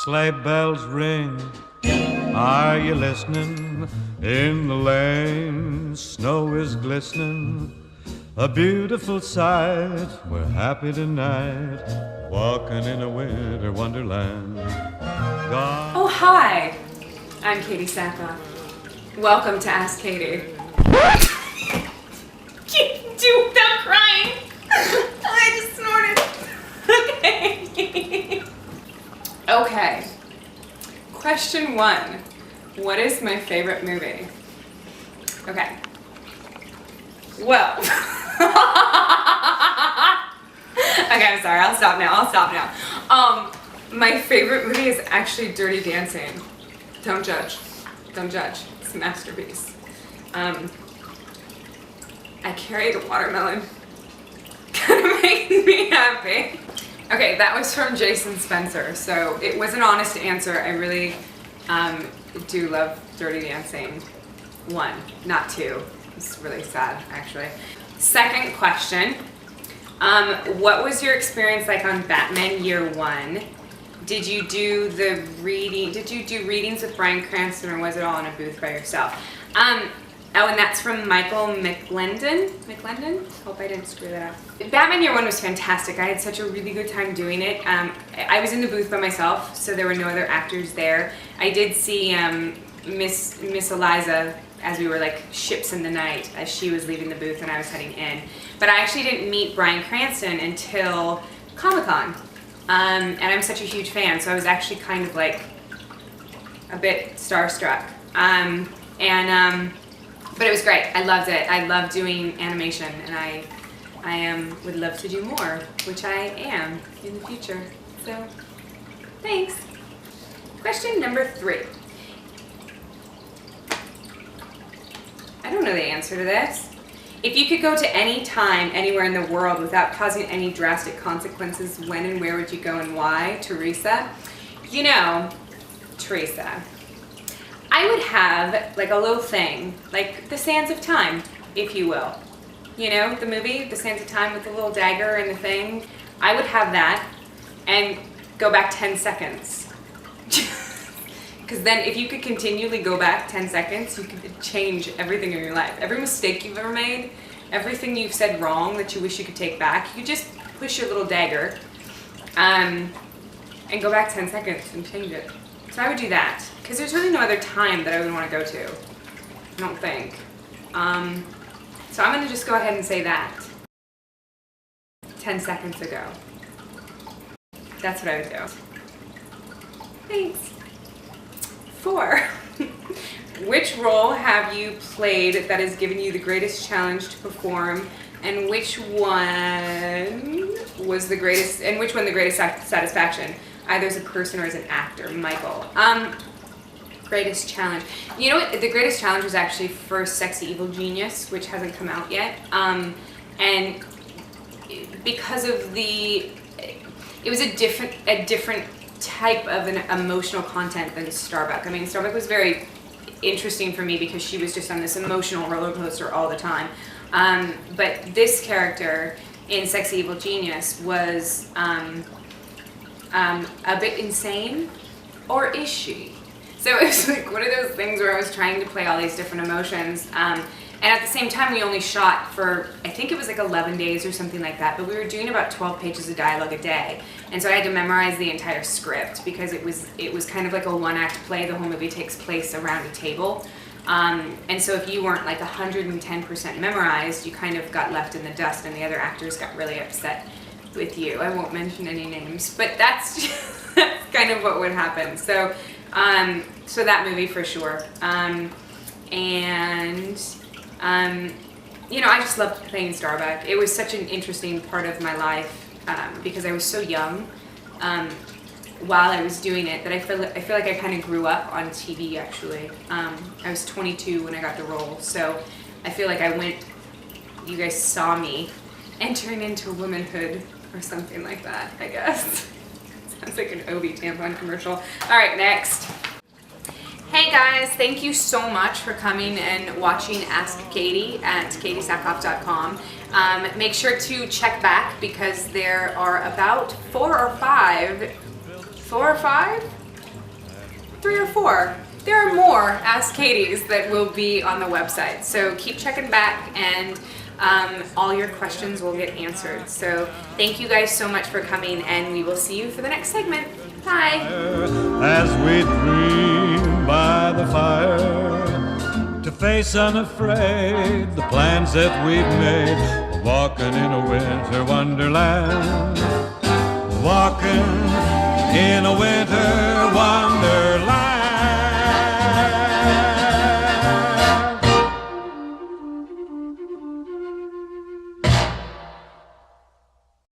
Sleigh bells ring, are you listening? In the lane, snow is glistening. A beautiful sight, we're happy tonight, walking in a winter wonderland. Oh, hi! I'm Katee Sackhoff. Welcome to Ask Katee. Can't do it without crying. I just snorted. Okay. Okay. Question 1. What is my favorite movie? Okay. Well. Okay, I'm sorry. I'll stop now. My favorite movie is actually Dirty Dancing. Don't judge. Don't judge. It's a masterpiece. I carried a watermelon. Kind of makes me happy. Okay, that was from Jason Spencer, so it was an honest answer. I really do love Dirty Dancing 1, not 2. It's really sad, actually. Second question. What was your experience like on Batman Year 1? Did you do readings with Bryan Cranston, or was it all in a booth by yourself? Oh, and that's from Michael McLendon. Hope I didn't screw that up. Batman Year 1 was fantastic. I had such a really good time doing it. I was in the booth by myself, so there were no other actors there. I did see Miss Eliza as we were like ships in the night as she was leaving the booth and I was heading in. But I actually didn't meet Bryan Cranston until Comic-Con. And I'm such a huge fan, so I was actually kind of like a bit starstruck. But it was great. I loved it. I love doing animation, and I would love to do more, which I am in the future. So, thanks. Question number 3. I don't know the answer to this. If you could go to any time, anywhere in the world without causing any drastic consequences, when and where would you go and why? Teresa? You know, Teresa, I would have like a little thing, like the Sands of Time, if you will. You know, the movie, The Sands of Time with the little dagger and the thing. I would have that and go back 10 seconds. Because then if you could continually go back 10 seconds, you could change everything in your life. Every mistake you've ever made, everything you've said wrong that you wish you could take back, you could just push your little dagger and go back 10 seconds and change it. So I would do that, because there's really no other time that I would want to go to, I don't think. So I'm going to just go ahead and say that. 10 seconds ago. That's what I would do. Thanks. 4. Which role have you played that has given you the greatest challenge to perform, and which one was the greatest, and which one the greatest satisfaction, either as a person or as an actor? Michael. Greatest challenge. You know what? The greatest challenge was actually for Sexy Evil Genius, which hasn't come out yet. And because of it was a different type of an emotional content than Starbuck. I mean, Starbuck was very interesting for me because she was just on this emotional roller coaster all the time. But this character in Sexy Evil Genius was a bit insane, or is she? So it was like one of those things where I was trying to play all these different emotions. And at the same time, we only shot for, I think it was like 11 days or something like that, but we were doing about 12 pages of dialogue a day. And so I had to memorize the entire script because it was kind of like a one-act play. The whole movie takes place around a table. And so if you weren't like 110% memorized, you kind of got left in the dust and the other actors got really upset with you. I won't mention any names, but that's kind of what would happen. So, so that movie for sure. You know, I just loved playing Starbuck. It was such an interesting part of my life because I was so young while I was doing it that I feel like I kind of grew up on TV actually. I was 22 when I got the role, so I feel like you guys saw me entering into womanhood or something like that, I guess. Sounds like an Obi tampon commercial. All right, next. Hey guys, thank you so much for coming and watching Ask Katee at kateesackhoff.com. Make sure to check back because there are about four or five 3 or 4. There are more Ask Katees that will be on the website. So keep checking back, and all your questions will get answered. So thank you guys so much for coming, and we will see you for the next segment. Bye. As we dream by the fire, to face unafraid the plans that we've made, walking in a winter wonderland, walking in a winter